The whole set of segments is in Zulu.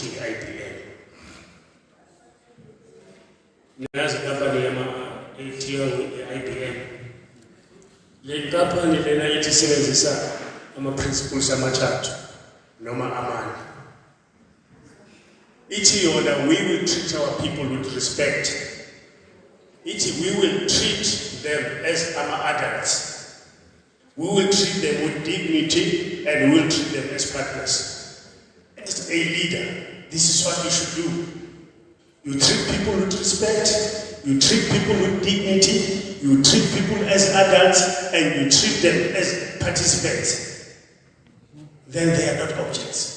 ukuthi i-IBM. Nazi company ethiwa i-IBM. Le company lena ithi isebenzisa ama-principles amathathu noma amane. Ithi yona, we will treat our people with respect. Ithi we will treat them as adults. We will treat them with dignity and we will treat them as partners. As a leader, this is what you should do. You treat people with respect, you treat people with dignity, you treat people as adults, and you treat them as participants. Then they are not objects.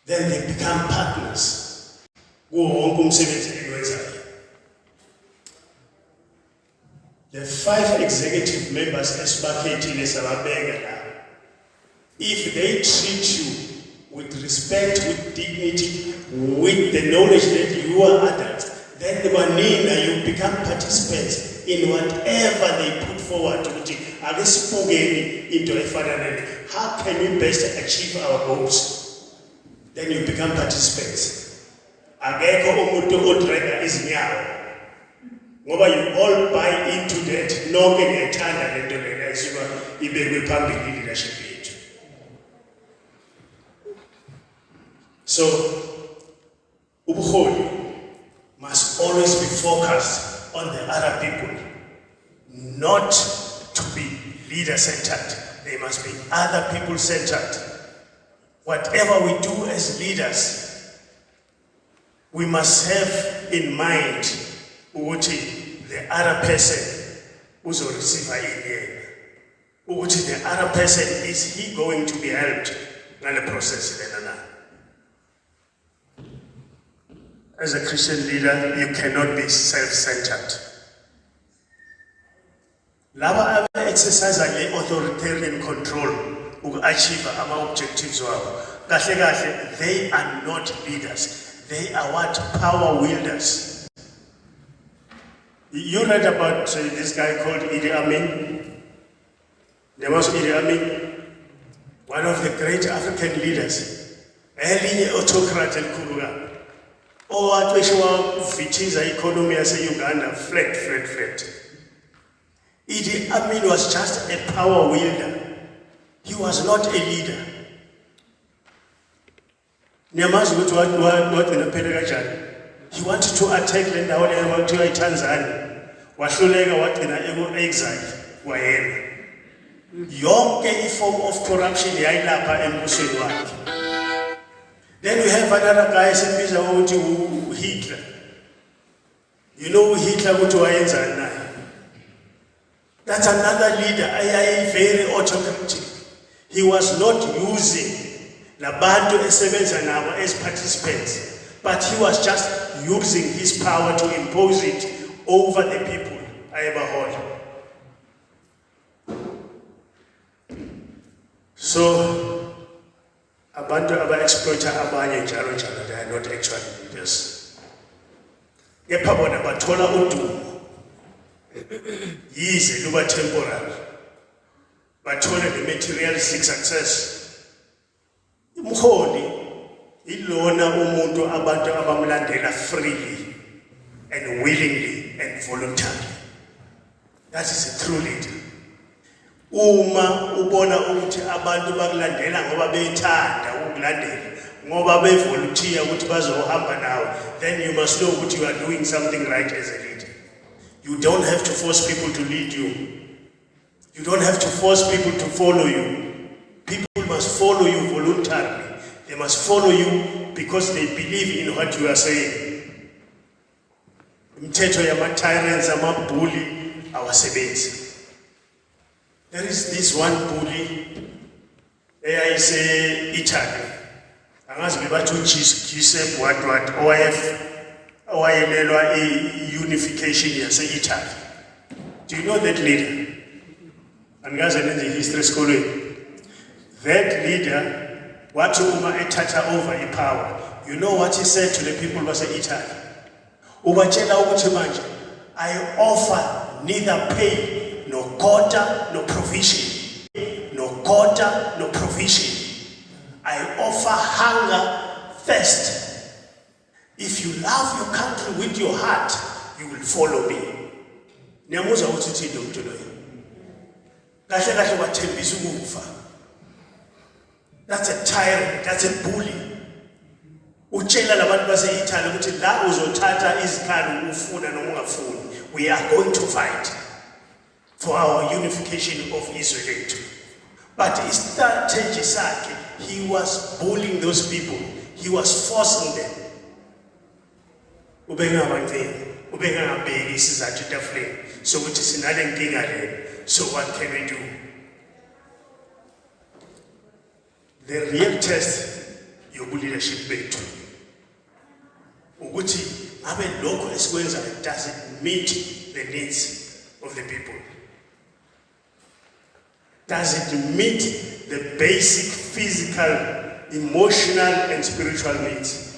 Then they become partners. The 5 executive members as if they treat you with respect, with dignity, with the knowledge that you are adults, then you become participants in whatever they put forward. How can we best achieve our goals? Then you become participants. You all buy into that. No leadership. So, ubuholi must always be focused on the other people, not to be leader-centered. They must be other people-centered. Whatever we do as leaders, we must have in mind the other person who's will receive the other person, is he going to be helped in the process? As a Christian leader, you cannot be self-centered. Laba exercise authoritarian control to achieve our objectives. They are not leaders. They are what? Power wielders. You read about this guy called Idi Amin. There was Idi Amin, one of the great African leaders. Early autocrat and Kuruga. Oh, what we show economy as Uganda, flat. Idi Amin was just a power wielder. He was not a leader. He wanted to attack Tanzania. Exile. Yonke form of corruption yayilapha embusweni wakhe. Then we have another guy esibiza ukuthi Hitler. You know Hitler ukuthi wayenzani naye? That's another leader, very autocratic. He was not using labantu esebenza nabo as participants, but he was just using his power to impose it over the people. So, abantu aba-exploiter abanye njalo, they are not actually leaders. Kepha bona bathola udumo. Yize luba temporary. Bathola the materialistic success. Umholi ilona umuntu abantu abamlandela freely and willingly and voluntarily. That is a true leader. Uma ubona ukuthi abantu bakulandela ngoba bethanda ukulandela ngoba bevolunteer ukuthi bazohamba nawe, then you must know ukuthi you are doing something right as a leader. You don't have to force people to lead you. You don't have to force people to follow you. People must follow you voluntarily. They must follow you because they believe in what you are saying. Imithetho yama-tyrants, ama-bully, awasebenzi. There is this one bully, I say Italy. Angazi bebathi Giuseppe what owayelelwa unification yase-Italy. Do you know that leader? Angazi nenze history school. That leader, wathi uma ethatha over power, you know what he said to the people base-Italy? Ubatshela ukuthi manje, I offer neither pay, no quota, no provision. No quota, no provision. I offer hunger first, if you love your country with your heart, you will follow me. Niyamuzwa ukuthi uthini lo muntu loyo? Kahle kahle wathembisa ukufa. That's a tyrant, that's a bully. Utshela labantu base-Italy ukuthi la uzothatha izikhali ufuna noma ungafuni. We are going to fight for our unification of Israel. But his strategy sakhe, he was bullying those people. He was forcing them. So which is another thing again. So what can we do? The real test yobu leadership bethu ukuthi abe lokho esikwenzayo does it meet the needs of the people? Does it meet the basic physical, emotional and spiritual needs?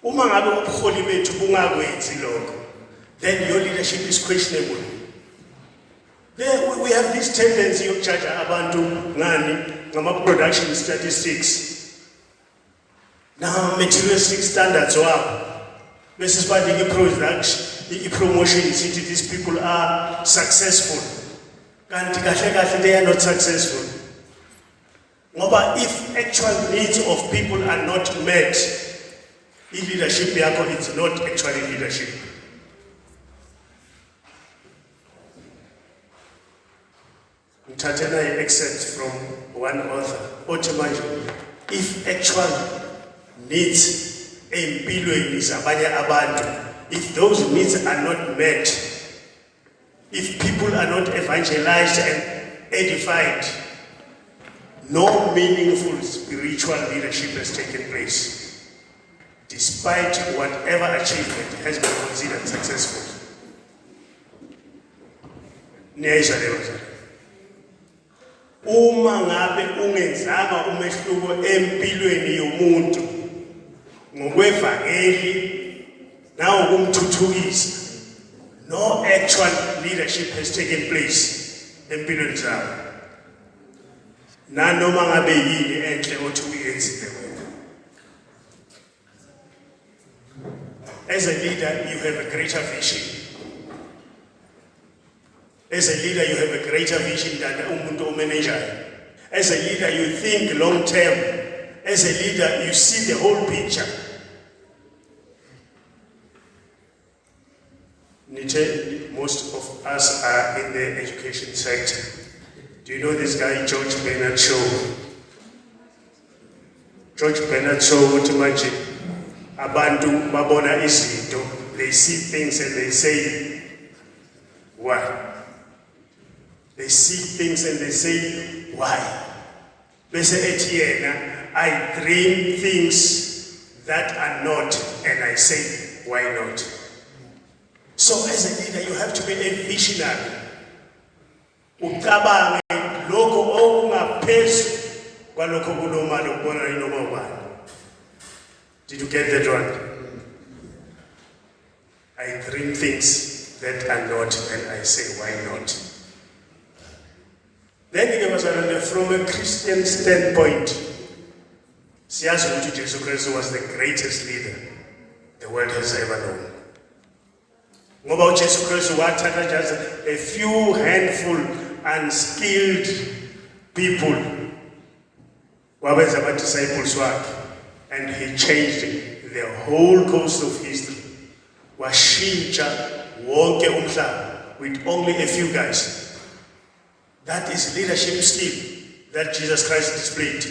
Uma ngabe ubuholi bethu bungakwenzi lokho, then your leadership is questionable. There we have this tendency of judge abantu ngani ngama production statistics. Now materialistic standards wabo. Bese sibadinga i-production, i-promotion sithi these people are successful. Kanti kahle kahle they are not successful. Ngoba if actual needs of people are not met, leadership yakho is not actually leadership. Ngithathela i-excerpt from one author, othi manje, if actual needs empilweni zabanye abantu, if those needs are not met, if people are not evangelized and edified, no meaningful spiritual leadership has taken place, despite whatever achievement has been considered successful. Uma ngabe ungenzanga umehluko empilweni yomuntu ngokwevangeli na ukumthuthukisa, no actual leadership has taken place empilweni zabo. Nanoma ngabe yini enhle othi uyenzile wena. As a leader, you have a greater vision. As a leader, you have a greater vision than umuntu manager. As a leader, you think long term. As a leader, you see the whole picture. Most of us are in the education sector. Do you know this guy, George Bernard Shaw? George Bernard Shaw, what imagine? Abantu babona izinto, they see things and they say, why? They see things and they say, why? Bese ethi yena, I dream things that are not, and I say, why not? So as a leader, you have to be a visionary. Ucabange lokho okungaphezu kwalokho kulomali ukubona inoma ubani. Did you get that one? I dream things that are not, and I say, why not? Then from a Christian standpoint, siyazi ukuthi Jesus Christ was the greatest leader the world has ever known. Ngoba uJesu Kristu wathatha just a few handful unskilled people wabenza ama-disciples wakhe, and he changed the whole course of history. Washintsha wonke umhlaba with only a few guys. That is leadership skill that Jesus Christ displayed.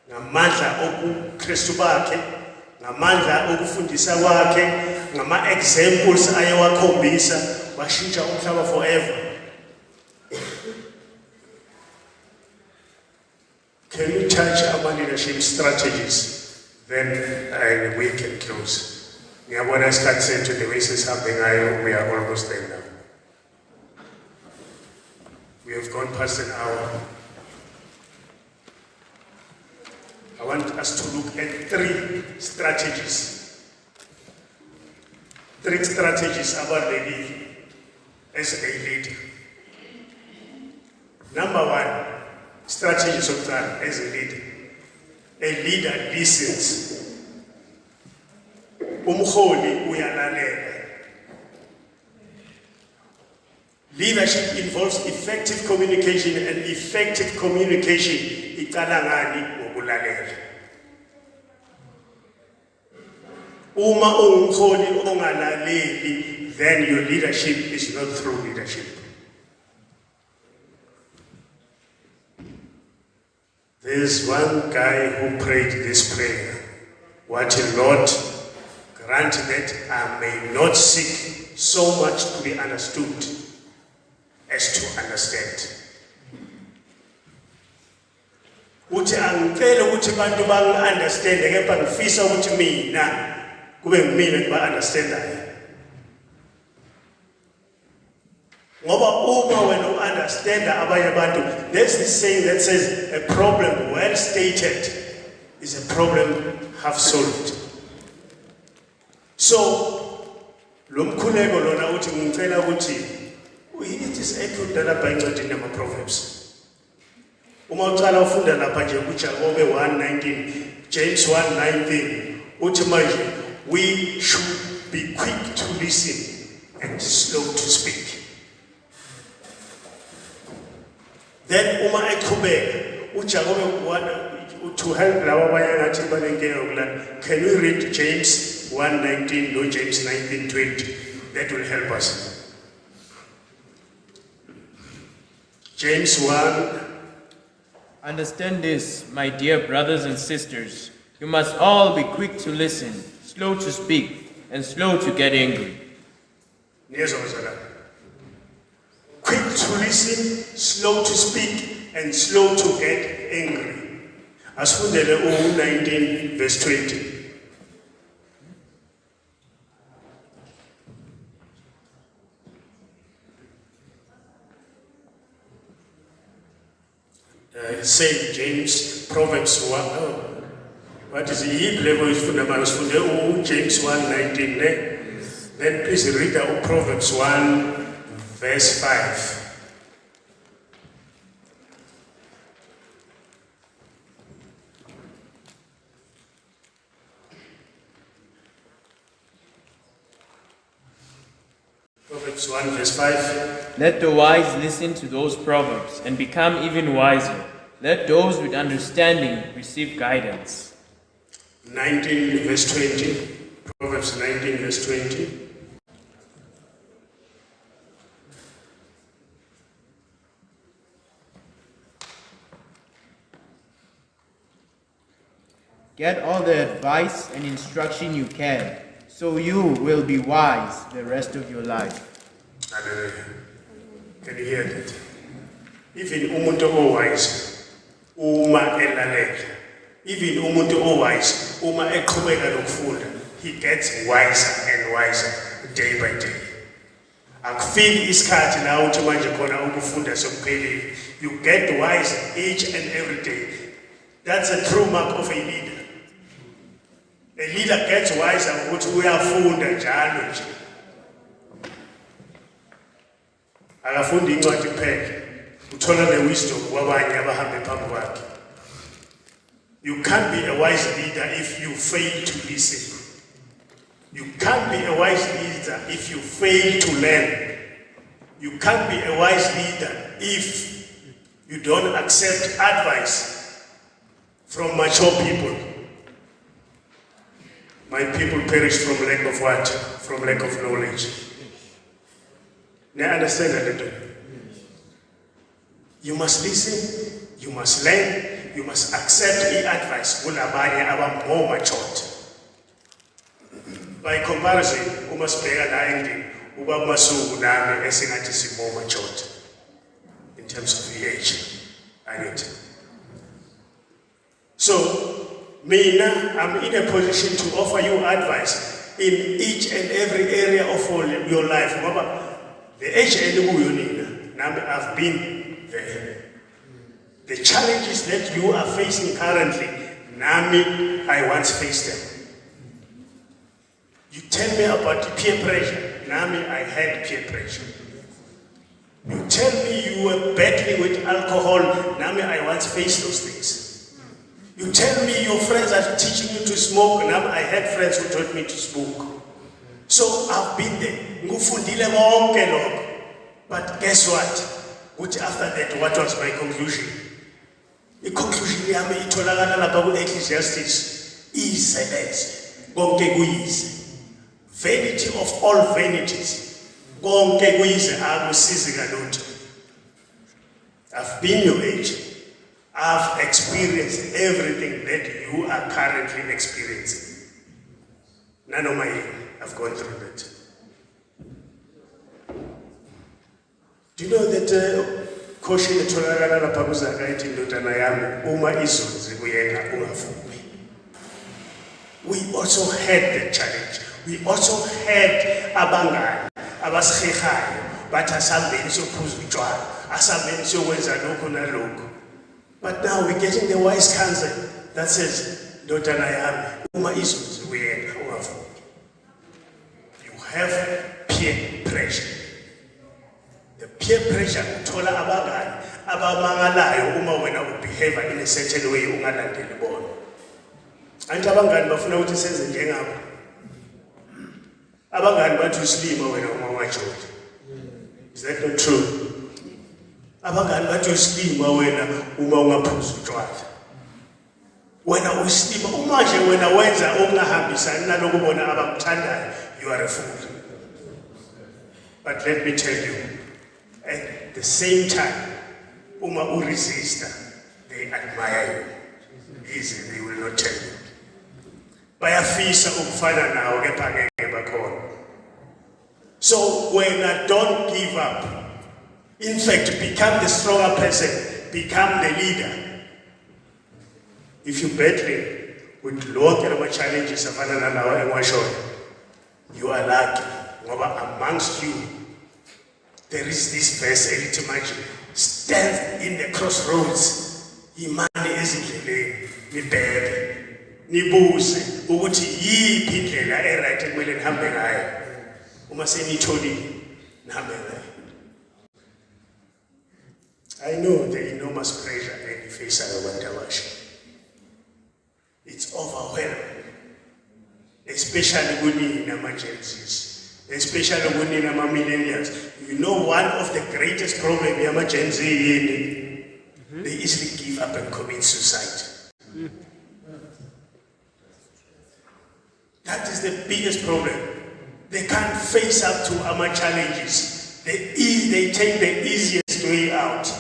Ngamandla obuKristu bakhe, ngamandla okufundisa kwakhe, ngama-examples ayewakhombisa, washintsha umhlaba forever. Can we touch our leadership strategies? Then we can close. Ngiyabona isikhathi sethu the way sihambe ngayo, we are almost there now. We have gone past an hour. I want us to look at three strategies. Three strategies about living as a leader. Number one, strategies of that as a leader. A leader listens. Umholi uyalalela. Leadership involves effective communication, and effective communication iqala ngani ngokulalela. Uma ungumholi ongalaleli, then your leadership is not true leadership. There's one guy who prayed this prayer. What a Lord, grant that I may not seek so much to be understood as to understand. Uthi angicela ukuthi bantu bangi-understand, kepha ngifisa ukuthi mina kube ngimina ngiba-understandayo. Ngoba uma wena u-understanda abanye abantu, there's this saying that says a problem well stated is a problem half solved. So lo mkhuleko lona uthi ngicela ukuthi it is accurate lapha encwadini yama-Proverbs. Uma uqala ufunda lapha nje kuJakobe 1:19, James 1:19, uthi manje we should be quick to listen and slow to speak. Then uma eqhubeka uJakobe 1 to help laba abanye ngathi banenkinga yokulala. Can we read James 1:19 no James 19:20? That will help us. James 1. Understand this, my dear brothers and sisters. You must all be quick to listen, slow to speak, and slow to get angry. Quick to listen, slow to speak, and slow to get angry. Asifundele 19 verse 20. Say James, Proverbs 1. Oh, what is the level is fundamental? James 1:19. Then please read out Proverbs 1 verse 5. Proverbs 1 verse 5. Let the wise listen to those proverbs and become even wiser. Let those with understanding receive guidance. 19 verse 20. Proverbs 19 verse 20. Get all the advice and instruction you can, so you will be wise the rest of your life. Hallelujah. Can you hear that? Even umuntu wise. Uma elalela, even umuntu owise, uma eqhubeka nokufunda, he gets wiser and wiser day by day. Akufiki isikhathi la uthi manje khona ukufunda sekuphelile. You get wiser each and every day. That's a true mark of a leader. A leader gets wiser ukuthi uyafunda njalo nje. Akafundi incwadi kuphela. Uthola the wisdom kwabanye abahambe phambi kwakhe. You can't be a wise leader if you fail to listen. You can't be a wise leader if you fail to learn. You can't be a wise leader if you don't accept advice from mature people. My people perish from lack of what? From lack of knowledge. Now understand that. You must listen, you must learn, you must accept the advice. Kulabanye aba more matured. By comparison, you must pay a line, uba masuku nami esingathi si more matured in terms of the age. I need. So, Mina, I'm in a position to offer you advice in each and every area of your life. The age I've been there. The challenges that you are facing currently, Nami, I once faced them. You tell me about peer pressure, Nami, I had peer pressure. You tell me you were battling with alcohol, Nami, I once faced those things. You tell me your friends are teaching you to smoke. Now I had friends who taught me to smoke. So I've been there. Ngufundile konke lokho. But guess what? After that, what was my conclusion? The conclusion yami itholakala lapha ku-Ecclesiastes isebenze konke kuyize. Vanity of all vanities. Konke kuyize akusizi ngalutho. I've been your age. I've experienced everything that you are currently experiencing. None of my I've gone through that. Do you know that caution etholakala lapha kuZaga ithi indodana yami uma izonzi kuyena ungavumi. We also had the challenge. We also had abangani abasihehayo bathi asambeni siyophuza utshwala, asambeni siyokwenza lokho nalokho. But now we're getting the wise counsel that says, ndodana yami uma izonzi kuyena ungavumi. You have peer pressure. The peer pressure uthola abangani abamangalayo uma wena ubehave in a certain way ungalandeli bona. Anti abangani bafuna ukuthi senze njengabo. Abangani bathi usilima wena uma wajola. Is that not true? Abangani bathi usilima wena uma ungaphuza utshwala. Wena usilima uma nje wena wenza okungahambisani naloko bona abakuthandayo, you are a fool. But let me tell you, at the same time, uma uresista, they admire you. Easy, they will not tell you. Bayafisa ukufana nawe kepha ngeke bakhona. So when don't give up. In fact, become the stronger person, become the leader. If you battle with lonke lama challenges afana nalawa engiwashoyo, you are lucky. Ngoba amongst you, there is this verse elithi manje, stand in the crossroads, imani ezindleleni, nibheke, nibuze ukuthi yiphi indlela eright ekumele nihambe ngayo. Uma senitholile, nihambe ngayo. I know the enormous pressure that you face at Wandawasha. It's overwhelming, especially when you're emergencies, especially when you're millennials. You know, one of the greatest problems in emergency, they easily give up and commit suicide. That is the biggest problem. They can't face up to our challenges. They take the easiest way out.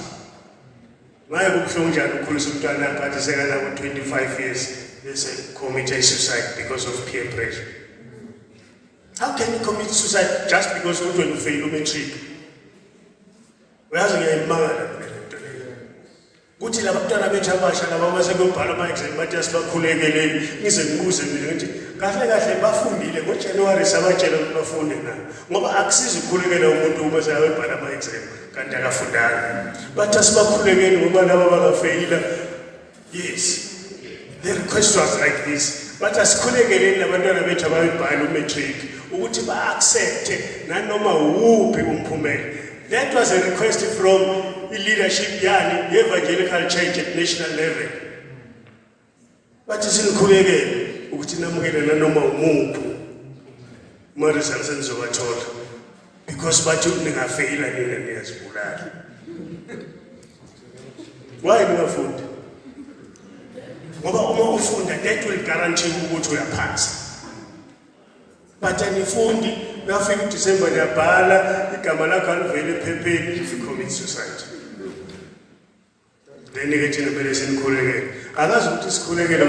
My book shows that 25 years, they say committed suicide because of peer pressure. How can you commit suicide just because you want to fail metric? Whereas you are mad. Kuthi labantwana bethu abasha laba basekubhala ama exam bathi asibakhulekeleni ngize ngibuze mina ukuthi kahle kahle bafundile ngoJanuary sabatshela ukuthi bafunde na ngoba akusizi ukukhulekela umuntu uma sayabhala ama exam kanti akafundanga bathi asibakhulekeni ngoba laba bangafeyila. Yes, the request was like this, but asikhulekele labantwana bethu abayibhala umatric ukuthi ba accept nanoma uphi umphumela. That was a request from the leadership yani the evangelical church at national level. But sinikhulekele ukuthi namukele nanoma umuphi ma results enizowathola because bathi ningafeyila nina niyazibulala. Why ningafunda? Ngoba uma ufunda that will guarantee ukuthi uyapasa. But anifundi nafika uDecember niyabhala igama lakho alivele ephepheni if you commit suicide. Then ke thina kumele sinikhulekele. Akazi ukuthi sikhulekele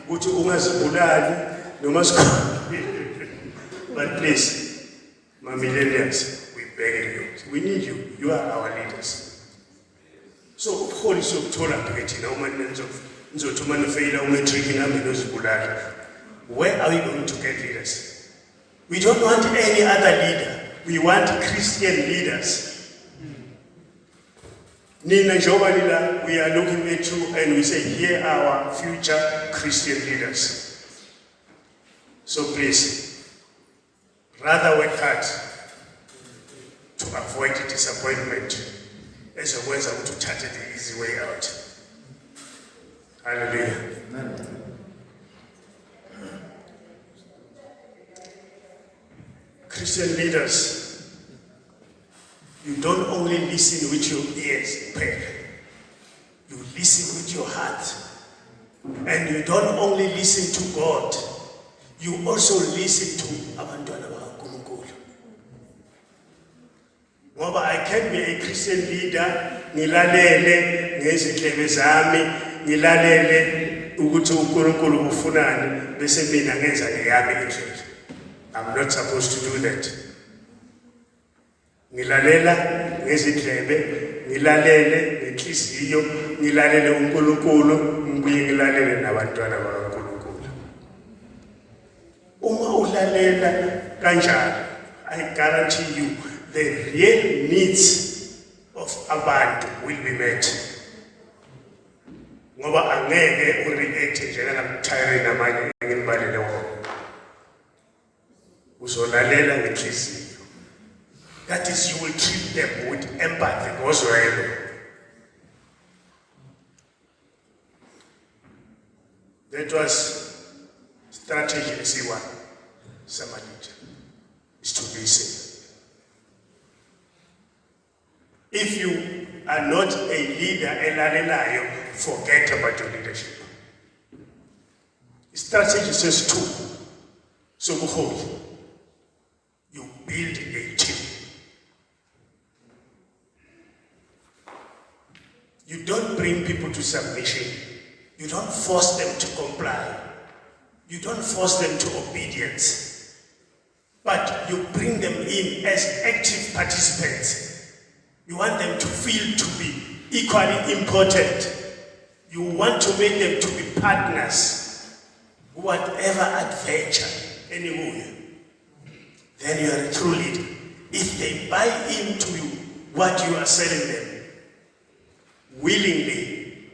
ukuthi ungazibulali noma but please, my millennials, we beg you. We need you. You are our leaders. So ubuholi sokuthola ke thina uma nizothi uma nifeyila umatric nami nozibulala. Where are we going to get leaders? We don't want any other leader. We want Christian leaders. Nina Jobalila, we are looking at you and we say, here are our future Christian leaders. So please, rather work hard to avoid disappointment as a way to touch the easy way out. Hallelujah. Christian leaders, you don't only listen with your ears, you listen with your heart. And you don't only listen to God, you also listen to abantwana bakaNkulunkulu. Ngoba I can be a Christian leader, ngilalele ngezindlebe zami, ngilalele ukuthi uNkulunkulu ufunani bese mina ngenza ngeyami indlela. I'm not supposed to do that. Ngilalela ngezindlebe, ngilalele ngenhliziyo, ngilalele uNkulunkulu, ngibuye ngilalele nabantwana bakaNkulunkulu. Uma ulalela kanjalo, I guarantee you the real needs of abantu will be met. Ngoba angeke ureact njengamthayire namanye ngimbalele wona. Uzolalela ngenhliziyo. That is, you will treat them with empathy. That was strategy C1. Samaritan is to listen. If you are not a leader, forget about your leadership. Strategy says 2. So behold, you build a team. You don't bring people to submission. You don't force them to comply. You don't force them to obedience. But you bring them in as active participants. You want them to feel to be equally important. You want to make them to be partners. Whatever adventure, anywhere. Then you are a true leader. If they buy into you, what you are selling them, willingly,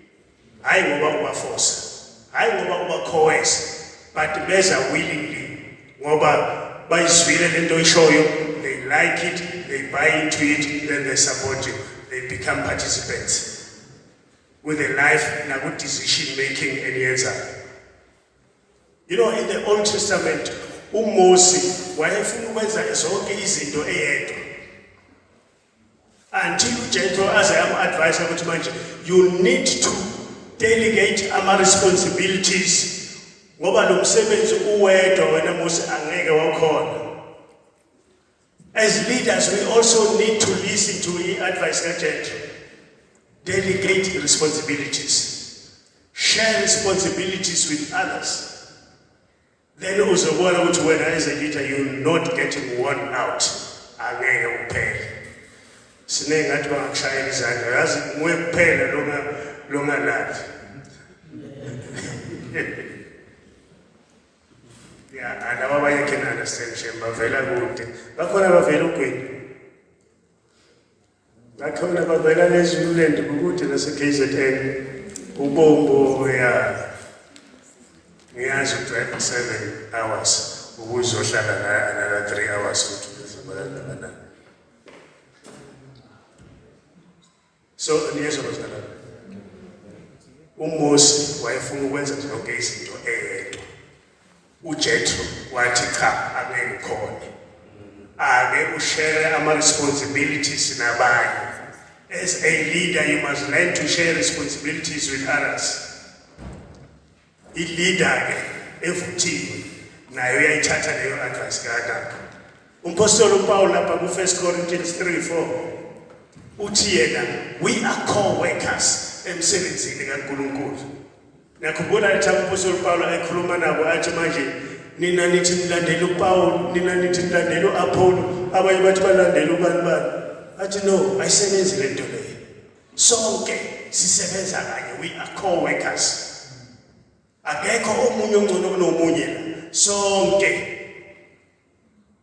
I ngoba force, I ngoba coerce, but beza willingly, ngoba bayizwile lento ishoyo, they like it, they buy into it, then they support you, they become participants with a life and a good decision making and yenza. You know, in the Old Testament, uMose wayefuna ukwenza zonke izinto eyedwa. Until uJethro aze am-advise ukuthi manje you need to delegate ama responsibilities ngoba lo msebenzi uwedwa wena Mose angeke wakhona. As leaders, we also need to listen to the advice kaJethro. Delegate responsibilities. Share responsibilities with others. Then uzobona ukuthi wena as a leader you're not getting worn out. Angeke uphele. Sinengathi bangakushayela izandla yazi nguwe kuphela longalali. Yeah, and abanye can understand nje bavela kude. Bakhona bavela ugwini. Bakhona bavela leZululand kude nase KZN. Ubombo ya ngiyazi drive 7 hours ukuzohlala la another 3 hours ukuthi uzobala. So niyezwa bazalwane. uMose wayefuna ukwenza zonke izinto eyedwa. uJethro wathi cha angeke khona. Ake ushare ama responsibilities nabanye. As a leader you must learn to share responsibilities with others. I-leader ke evuthiwe nayo uyayithatha leyo advice kaNkulunkulu. Umpostoli uPaul lapha ku 1 Corinthians 3:4 uthi yena we are co-workers emsebenzini kaNkulunkulu. Nakubona ukuthi umpostoli Paul ekhuluma nabo athi manje nina nithi nilandela uPaul, nina nithi nilandela uApollo, abanye bathi balandela ubani. Athi no, ayisebenzi lento leyo. Sonke sisebenza kanye, we are co-workers. Akekho omunye ongcono kunomunye la. Sonke.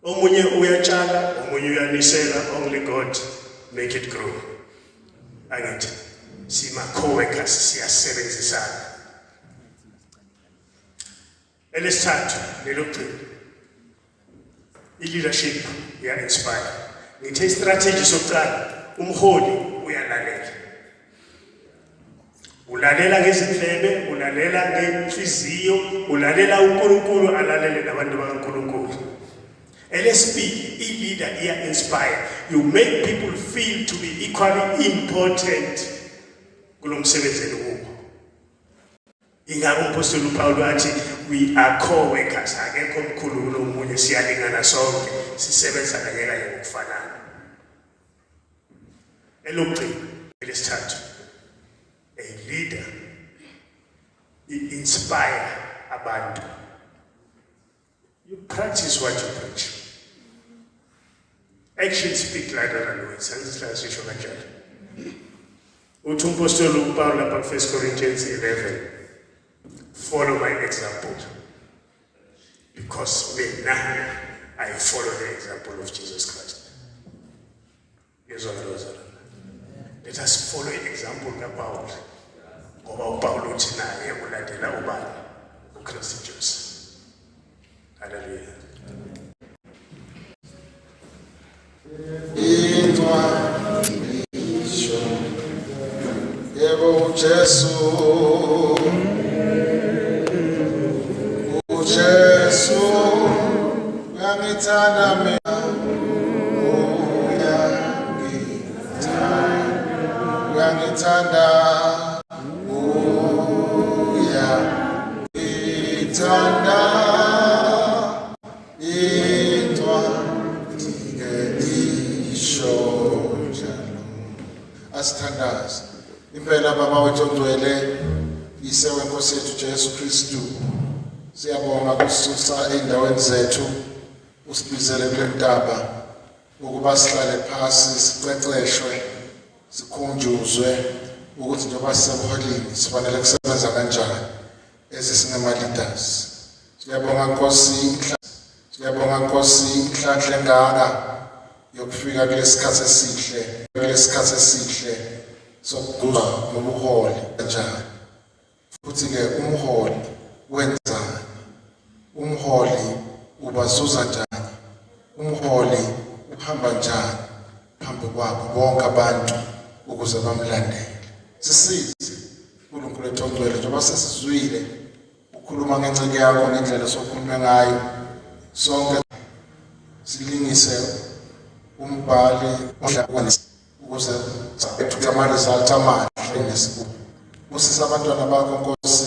Omunye uyatshala, omunye uyanisela, only God make it grow. Angithi sima co-workers siyasebenzisana. Elesithathu lelokugcina. I-leadership iya-inspire. Ngithe strategy sokuqala, umholi uyalalela. ulalela ngezindlebe, ulalela ngenhliziyo, ulalela uNkulunkulu, alalele nabantu bakaNkulunkulu. Elesibili, i-leader iya-inspire. You make people feel to be equally important kulo msebenzini kubo. Ingako umpostoli uPawulu athi we are co-workers, akekho omkhulu kunomunye, siyalingana sonke, sisebenza kanye kanye ngokufanana. Elokugcina, elesithathu, a leader inspire abantu. You practice what you preach. Actions speak louder than words. Angisisho kanjalo. Uthi umpostoli uPawulu lapha ku 1 Corinthians 11, follow my example, because I follow the example of Jesus Christ. Let us follow the example of Paul. Ngoba uPawulu uthi naye ulandela ubani? uKristu Jesu. Hallelujah. Yebo Jesu, uJesu, uyangithanda mina, uyangithanda, uyangithanda, intwa ngelisho njalo. Asithandaze. Impela Baba wethu ongcwele, Yise weNkosi yethu Jesu Kristu, siyabonga kususa eindaweni zethu usibizele kule ntaba ukuba sihlale phasi siceceshwe sikhunjuzwe ukuthi njengoba sisebuholini sifanele kusebenza kanjani esingama leaders. Siyabonga Nkosi, siyabonga Nkosi inhlanhla engaka yokufika kulesikhathi esihle sokuguza nobuholi kanjani. Futhi ke umholi wenzani? Umholi ubazuza njani? Umholi uhamba njani phambi kwabo bonke abantu ukuze bamlandele? Sisize uNkulunkulu wethu ongcwele, njengoba sesizwile ukhuluma ngenceke yakho ngendlela sokhuluma ngayo, sonke silingise umbhali ukuze amali results amahle nesibuko. Usisa abantwana bakho Nkosi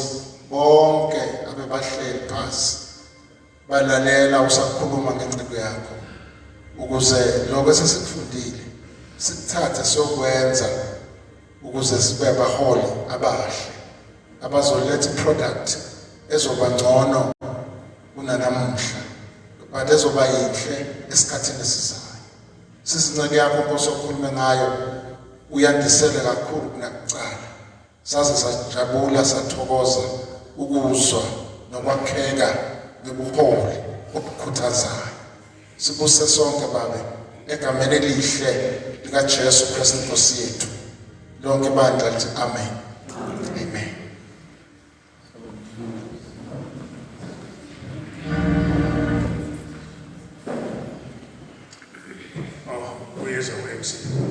bonke abebahleli phasi balalela usakhuluma ngenciko yakho, ukuze lokho esesikufundile sikuthathe siyokwenza ukuze sibe abaholi abahle abazoletha iproduct ezoba ngcono kunanamuhla, but ezoba yinhle esikhathini esizayo. Sisinceke yakho Nkosi okhuluma ngayo uyandisele kakhulu kunakucala, saze sajabula sathokoza ukuzwa nokwakheka ngebuholi obukhuthazayo. Sibuse sonke Baba egameni elihle lika Jesu Kristu Nkosi yethu, lonke ibandla lithi amen. Amen. Uyezwa uMC.